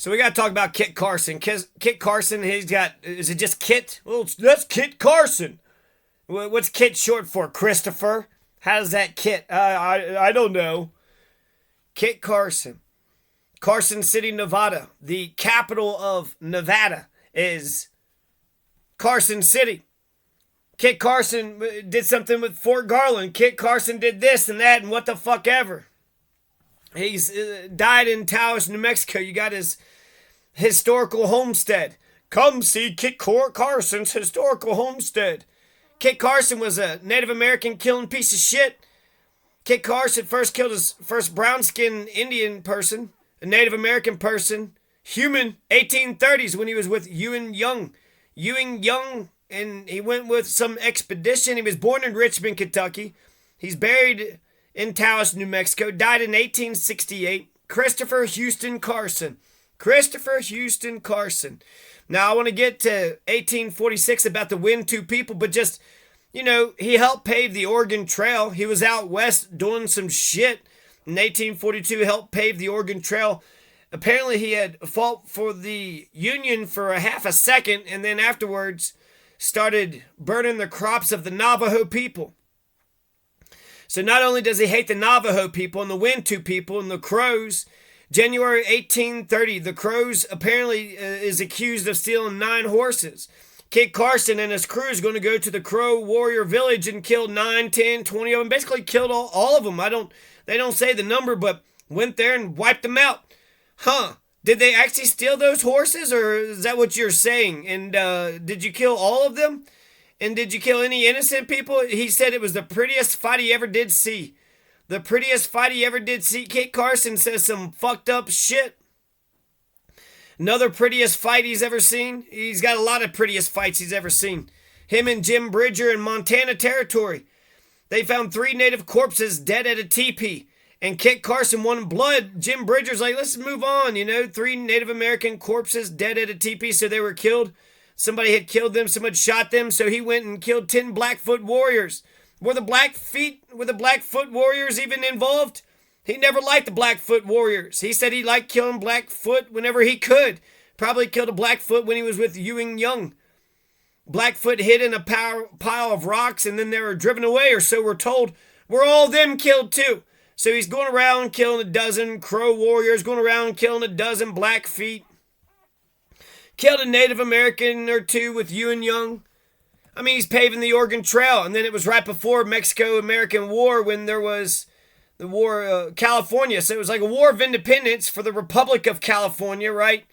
So we got to talk about Kit Carson. Kit Carson, is it just Kit? Well, that's Kit Carson. What's Kit short for? Christopher? How's that Kit? I don't know. Kit Carson. Carson City, Nevada. The capital of Nevada is Carson City. Kit Carson did something with Fort Garland. Kit Carson did this and that and what the fuck ever. He's died in Taos, New Mexico. You got his historical homestead. Come see Kit Carson's historical homestead. Kit Carson was a Native American killing piece of shit. Kit Carson first killed his first brown-skinned Indian person, a Native American person, human, 1830s when he was with Ewing Young. Ewing Young, and he went with some expedition. He was born in Richmond, Kentucky. He's buried in Taos, New Mexico. Died in 1868. Christopher Houston Carson. Christopher Houston Carson. Now, I want to get to 1846 about the Wintu people, but just, he helped pave the Oregon Trail. He was out west doing some shit. In 1842, helped pave the Oregon Trail. Apparently, he had fought for the Union for a half a second, and then afterwards started burning the crops of the Navajo people. So not only does he hate the Navajo people and the Wintu people and the Crows, January 1830, the Crows apparently is accused of stealing 9 horses. Kit Carson and his crew is going to go to the Crow warrior village and kill 9, 10, 20 of them. Basically killed all of them. They don't say the number, but went there and wiped them out. Huh. Did they actually steal those horses, or is that what you're saying? And did you kill all of them? And did you kill any innocent people? He said it was the prettiest fight he ever did see. The prettiest fight he ever did see. Kit Carson says some fucked up shit. Another prettiest fight he's ever seen. He's got a lot of prettiest fights he's ever seen. Him and Jim Bridger in Montana Territory. They found 3 native corpses dead at a teepee. And Kit Carson wanted blood. Jim Bridger's like, let's move on. 3 Native American corpses dead at a teepee, so they were killed. Somebody had killed them. Someone shot them. So he went and killed 10 Blackfoot warriors. Were the Blackfoot warriors even involved? He never liked the Blackfoot warriors. He said he liked killing Blackfoot whenever he could. Probably killed a Blackfoot when he was with Ewing Young. Blackfoot hid in a pile of rocks and then they were driven away, or so we're told. Were all them killed too? So he's going around killing a dozen Crow warriors, going around killing a dozen Blackfeet. Killed a Native American or 2 with Ewing Young. I mean, he's paving the Oregon Trail. And then it was right before Mexico-American War when there was the war, California. So it was like a war of independence for the Republic of California, right?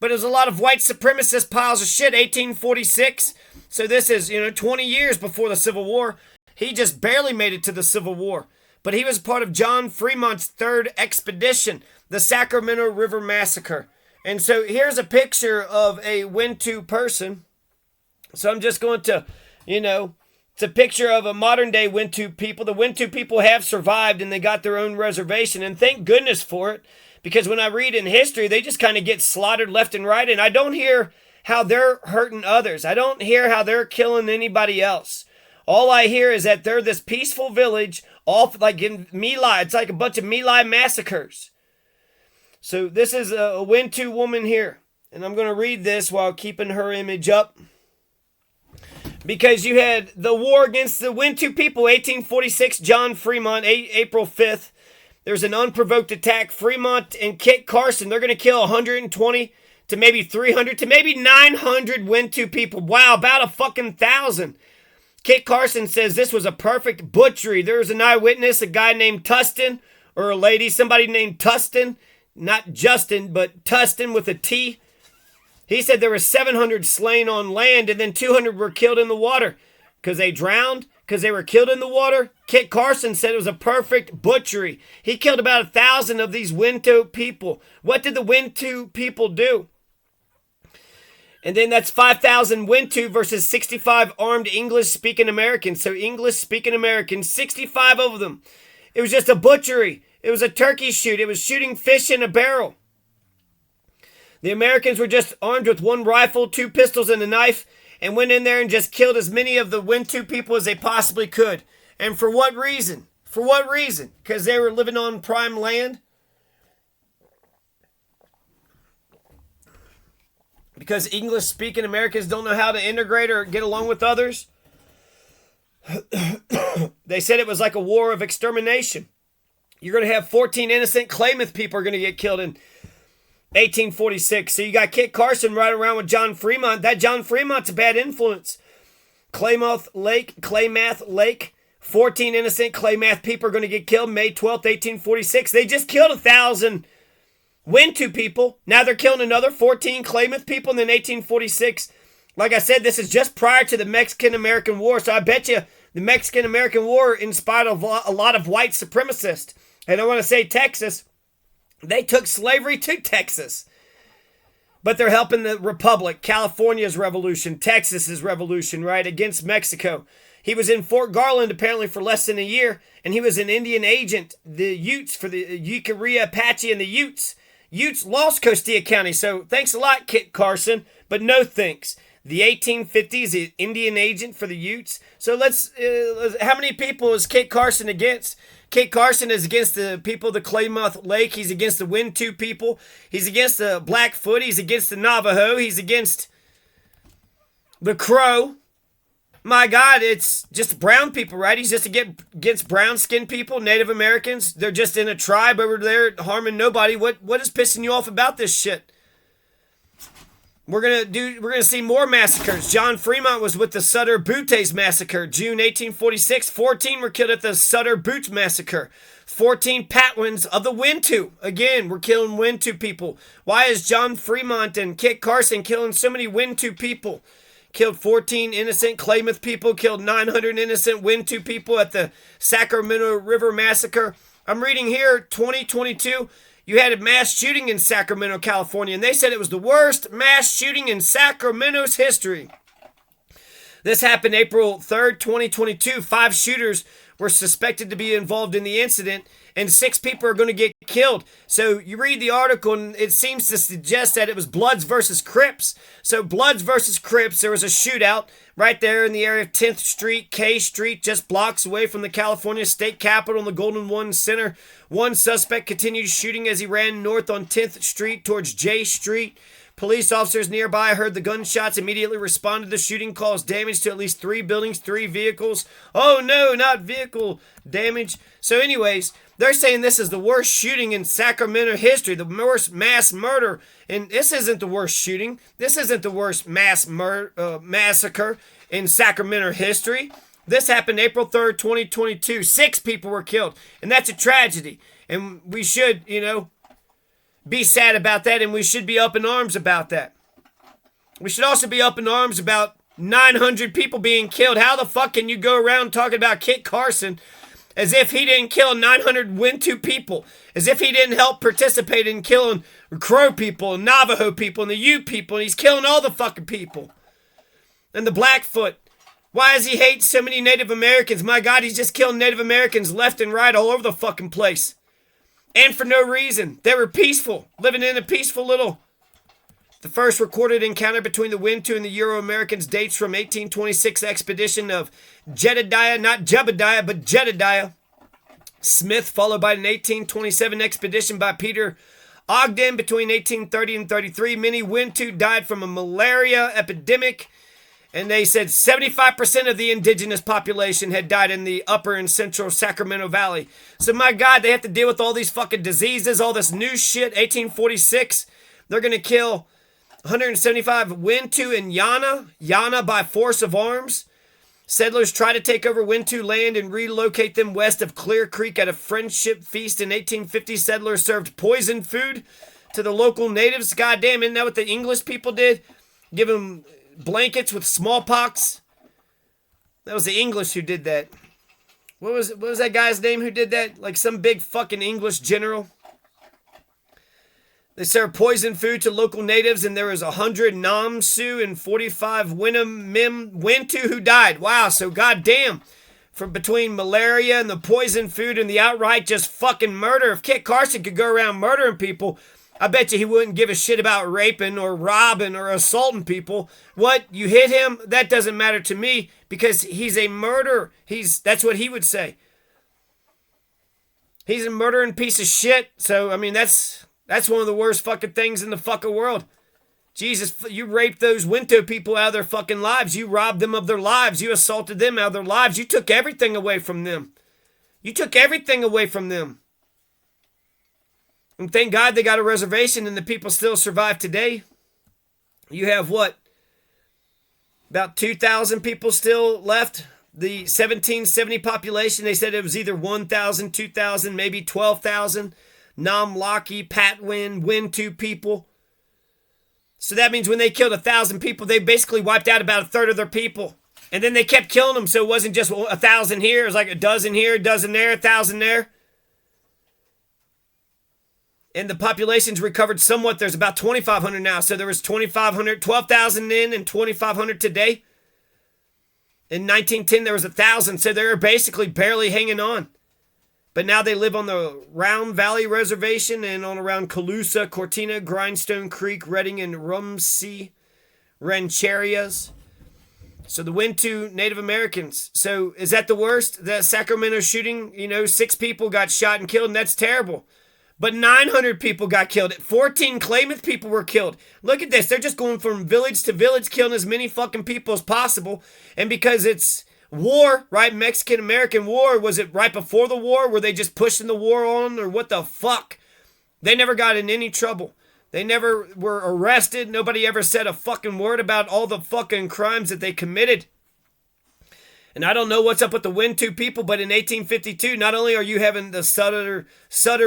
But it was a lot of white supremacist piles of shit, 1846. So this is, 20 years before the Civil War. He just barely made it to the Civil War. But he was part of John Fremont's 3rd expedition, the Sacramento River Massacre. And so here's a picture of a Wintu person. So I'm just going to, it's a picture of a modern day Wintu people. The Wintu people have survived and they got their own reservation. And thank goodness for it. Because when I read in history, they just kind of get slaughtered left and right. And I don't hear how they're hurting others. I don't hear how they're killing anybody else. All I hear is that they're this peaceful village, off like in My Lai. It's like a bunch of My Lai massacres. So this is a Wintu woman here. And I'm going to read this while keeping her image up. Because you had the war against the Wintu people, 1846, John Fremont, April 5th. There's an unprovoked attack. Fremont and Kit Carson, they're going to kill 120 to maybe 300 to maybe 900 Wintu people. Wow, about a fucking 1,000. Kit Carson says this was a perfect butchery. There was an eyewitness, a guy named Tustin, or a lady, somebody named Tustin. Not Justin, but Tustin with a T. He said there were 700 slain on land and then 200 were killed in the water. Because they drowned? Because they were killed in the water? Kit Carson said it was a perfect butchery. He killed about 1,000 of these Wintu people. What did the Wintu people do? And then that's 5,000 Wintu versus 65 armed English-speaking Americans. So English-speaking Americans, 65 of them. It was just a butchery. It was a turkey shoot. It was shooting fish in a barrel. The Americans were just armed with 1 rifle, 2 pistols, and a knife, and went in there and just killed as many of the Wintu people as they possibly could. And for what reason? For what reason? Because they were living on prime land? because English-speaking Americans don't know how to integrate or get along with others. They said it was like a war of extermination. You're going to have 14 innocent Klamath people are going to get killed in 1846. So you got Kit Carson right around with John Fremont. That John Fremont's a bad influence. Klamath Lake, 14 innocent Klamath people are going to get killed May 12th, 1846. They just killed 1,000 Wintu people. Now they're killing another 14 Klamath people in 1846. Like I said, this is just prior to the Mexican-American War. So I bet you the Mexican-American War inspired a lot of white supremacists. And I want to say Texas, they took slavery to Texas. But they're helping the Republic, California's revolution, Texas's revolution, right, against Mexico. He was in Fort Garland apparently for less than a year, and he was an Indian agent, the Utes, for the Ucarria Apache and the Utes. Utes lost Costilla County, so thanks a lot, Kit Carson, but no thanks. The 1850s, the Indian agent for the Utes. So how many people is Kit Carson against? Kit Carson is against the people of the Klamath Lake. He's against the Wintu people. He's against the Blackfoot. He's against the Navajo. He's against the Crow. My God, it's just brown people, right? He's just against brown-skinned people, Native Americans. They're just in a tribe over there harming nobody. What is pissing you off about this shit? We're gonna see more massacres. John Fremont was with the Sutter Buttes massacre, June 1846. 14 were killed at the Sutter Buttes massacre. 14 Patwins of the Wintu. Again, we're killing Wintu people. Why is John Fremont and Kit Carson killing so many Wintu people? Killed 14 innocent Klamath people. Killed 900 innocent Wintu people at the Sacramento River massacre. I'm reading here, 2022. You had a mass shooting in Sacramento, California, and they said it was the worst mass shooting in Sacramento's history. This happened April 3rd, 2022. 5 shooters were suspected to be involved in the incident, and 6 people are going to get killed. So you read the article, and it seems to suggest that it was Bloods versus Crips. So Bloods versus Crips, there was a shootout right there in the area of 10th Street, K Street, just blocks away from the California State Capitol in the Golden One Center. One suspect continued shooting as he ran north on 10th Street towards J Street. Police officers nearby heard the gunshots, immediately responded. The shooting caused damage to at least 3 buildings, 3 vehicles. Oh no, not vehicle damage. So anyways, they're saying this is the worst shooting in Sacramento history, the worst mass murder. And this isn't the worst shooting. This isn't the worst massacre in Sacramento history. This happened April 3rd, 2022. 6 people were killed. And that's a tragedy. And we should, be sad about that, and we should be up in arms about that. We should also be up in arms about 900 people being killed. How the fuck can you go around talking about Kit Carson as if he didn't kill 900 Wintu people, as if he didn't help participate in killing Crow people and Navajo people and the Ute people, and he's killing all the fucking people. And the Blackfoot. Why does he hate so many Native Americans? My God, he's just killing Native Americans left and right all over the fucking place. And for no reason. They were peaceful, living in a peaceful little... The first recorded encounter between the Wintu and the Euro-Americans dates from 1826 expedition of Jedediah, not Jebediah, but Jedediah Smith, followed by an 1827 expedition by Peter Ogden between 1830 and 33. Many Wintu died from a malaria epidemic, and they said 75% of the indigenous population had died in the upper and central Sacramento Valley. So my God, they have to deal with all these fucking diseases, all this new shit. 1846, they're going to kill 175 Wintu in Yana by force of arms. Settlers tried to take over Wintu land and relocate them west of Clear Creek at a friendship feast in 1850. Settlers served poisoned food to the local natives. Goddamn, isn't that what the English people did? Give them blankets with smallpox. That was the English who did that. What was that guy's name who did that? Like some big fucking English general. They served poison food to local natives, and there was 100 Nam-Sioux and 45 Wintu who died. Wow, so goddamn. From between malaria and the poison food and the outright just fucking murder. If Kit Carson could go around murdering people, I bet you he wouldn't give a shit about raping or robbing or assaulting people. What? You hit him? That doesn't matter to me because he's a murderer. That's what he would say. He's a murdering piece of shit. So, I mean, that's one of the worst fucking things in the fucking world. Jesus, you raped those Wintu people out of their fucking lives. You robbed them of their lives. You assaulted them out of their lives. You took everything away from them. You took everything away from them. And thank God they got a reservation and the people still survive today. You have what? About 2,000 people still left. The 1770 population, they said it was either 1,000, 2,000, maybe 12,000. Namlaki, Patwin, Wintu people. So that means when they killed 1,000 people, they basically wiped out about a third of their people. And then they kept killing them, so it wasn't just 1,000 here. It was like a dozen here, a dozen there, 1,000 there. And the population's recovered somewhat. There's about 2,500 now. So there was 2,500, 12,000 in and 2,500 today. In 1910, there was 1,000. So they were basically barely hanging on. But now they live on the Round Valley Reservation and on around Colusa, Cortina, Grindstone Creek, Redding, and Rumsey Rancherias. So the Wintu Native Americans. So is that the worst? The Sacramento shooting, 6 people got shot and killed, and that's terrible. But 900 people got killed. 14 Klamath people were killed. Look at this. They're just going from village to village, killing as many fucking people as possible. And because it's war, right? Mexican-American war. Was it right before the war? Were they just pushing the war on? Or what the fuck? They never got in any trouble. They never were arrested. Nobody ever said a fucking word about all the fucking crimes that they committed. And I don't know what's up with the Wintu people, but in 1852, not only are you having the Sutter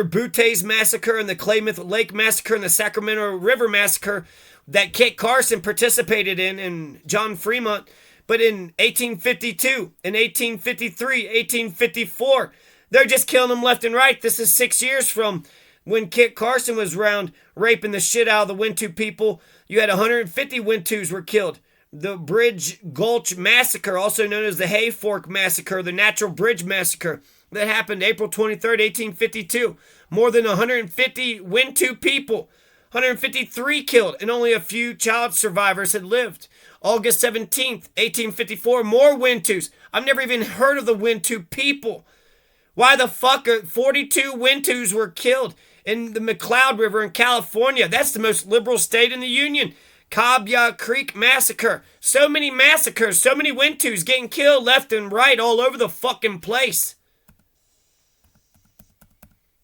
Buttes Massacre and the Klamath Lake Massacre and the Sacramento River Massacre that Kit Carson participated in and John Fremont, but in 1852, in 1853, 1854, they're just killing them left and right. This is 6 years from when Kit Carson was around raping the shit out of the Wintu people. You had 150 Wintus were killed. The Bridge Gulch Massacre, also known as the Hay Fork Massacre, the Natural Bridge Massacre, that happened April 23rd, 1852. More than 150 Wintu people, 153 killed, and only a few child survivors had lived. August 17th, 1854, more Wintus. I've never even heard of the Wintu people. Why the fuck are 42 Wintus were killed in the McCloud River in California? That's the most liberal state in the Union. Cabya Creek Massacre. So many massacres, so many Wintus getting killed left and right all over the fucking place.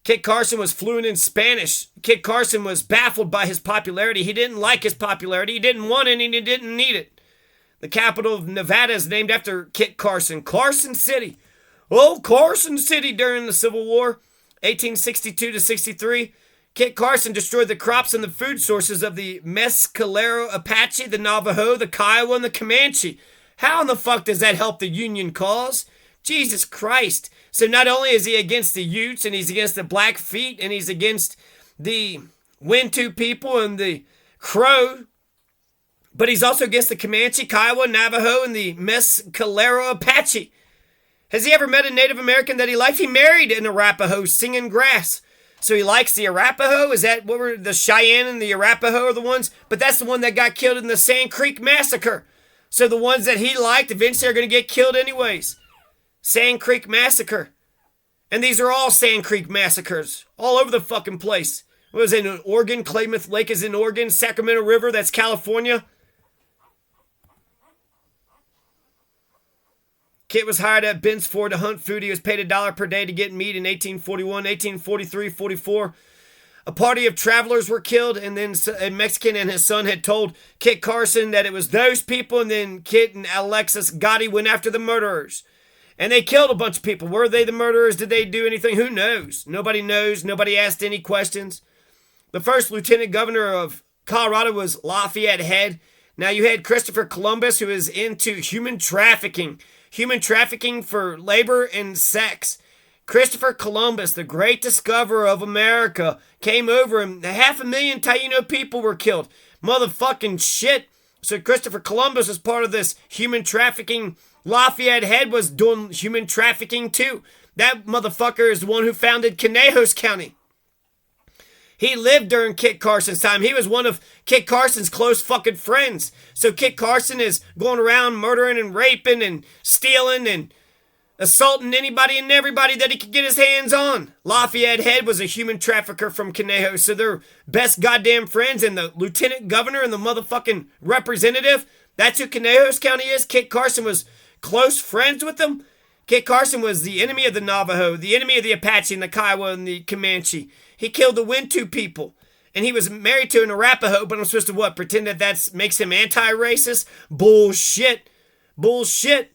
Kit Carson was fluent in Spanish. Kit Carson was baffled by his popularity. He didn't like his popularity. He didn't want it and he didn't need it. The capital of Nevada is named after Kit Carson. Carson City. Oh, Carson City during the Civil War, 1862 to 63. Kit Carson destroyed the crops and the food sources of the Mescalero Apache, the Navajo, the Kiowa, and the Comanche. How in the fuck does that help the Union cause? Jesus Christ. So not only is he against the Utes and he's against the Blackfeet and he's against the Wintu people and the Crow, but he's also against the Comanche, Kiowa, Navajo, and the Mescalero Apache. Has he ever met a Native American that he liked? He married an Arapaho singing grass. So he likes the Arapaho? Is that what were the Cheyenne and the Arapaho are the ones? But that's the one that got killed in the Sand Creek Massacre. So the ones that he liked eventually are going to get killed anyways. Sand Creek Massacre. And these are all Sand Creek massacres. All over the fucking place. What was it in Oregon? Klamath Lake is in Oregon. Sacramento River, that's California. Kit was hired at Ben's Ford to hunt food. He was paid $1 per day to get meat in 1841, 1843, 44. A party of travelers were killed, and then a Mexican and his son had told Kit Carson that it was those people, and then Kit and Alexis Gotti went after the murderers. And they killed a bunch of people. Were they the murderers? Did they do anything? Who knows? Nobody knows. Nobody asked any questions. The first lieutenant governor of Colorado was Lafayette Head. Now you had Christopher Columbus, who is into human trafficking. Human trafficking for labor and sex. Christopher Columbus, the great discoverer of America, came over and 500,000 Taino people were killed. Motherfucking shit. So Christopher Columbus was part of this human trafficking. Lafayette Head was doing human trafficking too. That motherfucker is the one who founded Conejos County. He lived during Kit Carson's time. He was one of Kit Carson's close fucking friends. So Kit Carson is going around murdering and raping and stealing and assaulting anybody and everybody that he could get his hands on. Lafayette Head was a human trafficker from Conejo, so they're best goddamn friends, and the lieutenant governor and the motherfucking representative, that's who Conejos County is. Kit Carson was close friends with them. Kit Carson was the enemy of the Navajo, the enemy of the Apache and the Kiowa and the Comanche. He killed the Wintu people. And he was married to an Arapaho, but I'm supposed to what? Pretend that makes him anti-racist? Bullshit. Bullshit.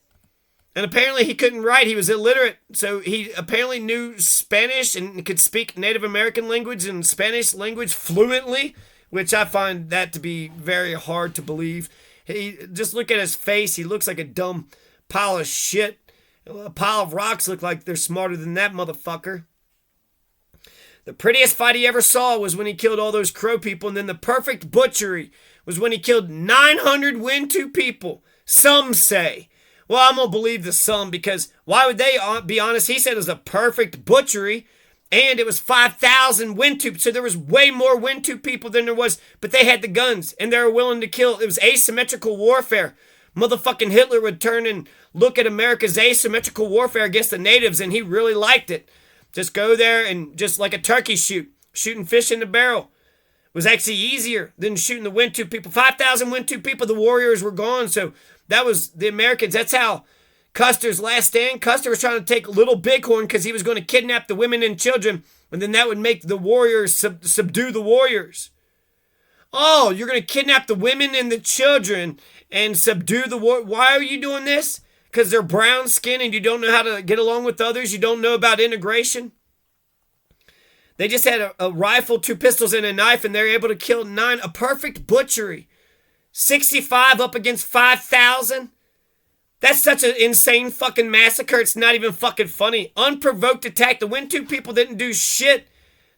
And apparently he couldn't write. He was illiterate. So he apparently knew Spanish and could speak Native American language and Spanish language fluently, which I find that to be very hard to believe. Just look at his face. He looks like a dumb pile of shit. A pile of rocks look like they're smarter than that motherfucker. The prettiest fight he ever saw was when he killed all those Crow people, and then the perfect butchery was when he killed 900 Wintu people. Some say. Well, I'm going to believe the some, because why would they be honest? He said it was a perfect butchery, and it was 5,000 Wintu, so there was way more Wintu people than there was, but they had the guns, and they were willing to kill. It was asymmetrical warfare. Motherfucking Hitler would turn and look at America's asymmetrical warfare against the natives, and he really liked it. Just go there and just like a turkey shoot. Shooting fish in the barrel was actually easier than shooting the Wintu people. 5,000 Wintu people, the warriors were gone. So that was the Americans. That's how Custer's last stand. Custer was trying to take Little Bighorn because he was going to kidnap the women and children. And then that would make the warriors subdue the warriors. Oh, you're going to kidnap the women and the children and subdue the war. Why are you doing this? Because they're brown skin and you don't know how to get along with others. You don't know about integration. They just had a rifle, 2 pistols, and a knife, and they're able to kill 9. A perfect butchery. 65 up against 5,000. That's such an insane fucking massacre. It's not even fucking funny. Unprovoked attack. The Wintu people didn't do shit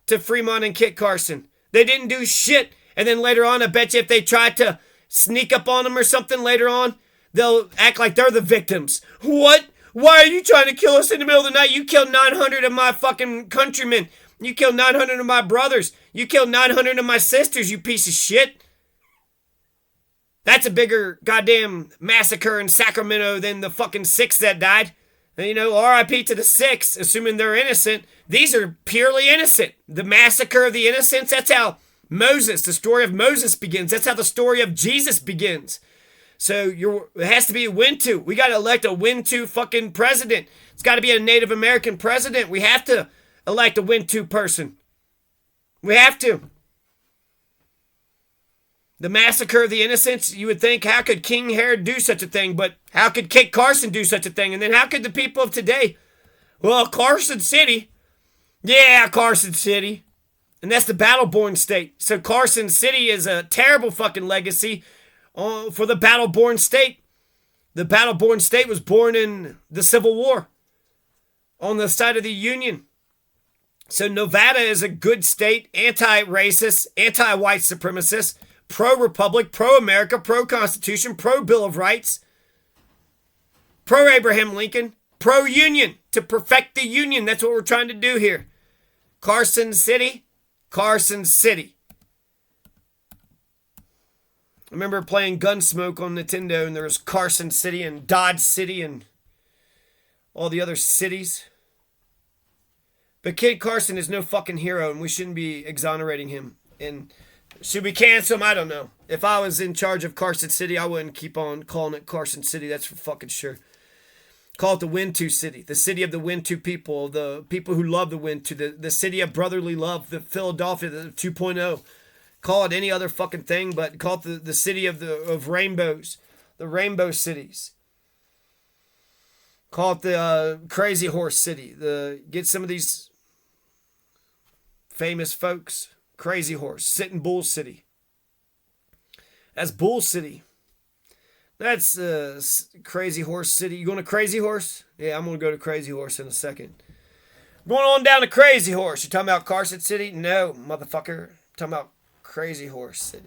to Fremont and Kit Carson. They didn't do shit. And then later on, I bet you if they tried to sneak up on them or something later on, they'll act like they're the victims. What? Why are you trying to kill us in the middle of the night? You killed 900 of my fucking countrymen. You killed 900 of my brothers. You killed 900 of my sisters, you piece of shit. That's a bigger goddamn massacre in Sacramento than the fucking 6 that died. And, you know, RIP to the 6, assuming they're innocent. These are purely innocent. The massacre of the innocents, that's how Moses, the story of Moses begins. That's how the story of Jesus begins. So it has to be a Wintu. We got to elect a Wintu fucking president. It's got to be a Native American president. We have to elect a Wintu person. We have to. The massacre of the innocents, you would think, how could King Herod do such a thing? But how could Kit Carson do such a thing? And then how could the people of today? Well, Carson City. Yeah, Carson City. And that's the battle-born state. So Carson City is a terrible fucking legacy for the battle-born state. The battle-born state was born in the Civil War on the side of the Union. So Nevada is a good state, anti-racist, anti-white supremacist, pro-republic, pro-America, pro-constitution, pro-Bill of Rights, pro-Abraham Lincoln, pro-union, to perfect the union. That's what we're trying to do here. Carson City, Carson City. I remember playing Gunsmoke on Nintendo, and there was Carson City and Dodge City and all the other cities. But Kit Carson is no fucking hero, and we shouldn't be exonerating him. And should we cancel him? I don't know. If I was in charge of Carson City, I wouldn't keep on calling it Carson City. That's for fucking sure. Call it the Wintu City, the city of the Wintu people, the people who love the Wintu, the city of brotherly love, the Philadelphia, the 2.0. Call it any other fucking thing, but call it the city of rainbows, the rainbow cities. Call it the Crazy Horse City. Get some of these famous folks. Crazy Horse, Sitting Bull City. That's Bull City. That's Crazy Horse City. You going to Crazy Horse? Yeah, I'm going to go to Crazy Horse in a second. Going on down to Crazy Horse. You talking about Carson City? No, motherfucker. I'm talking about Crazy Horse City.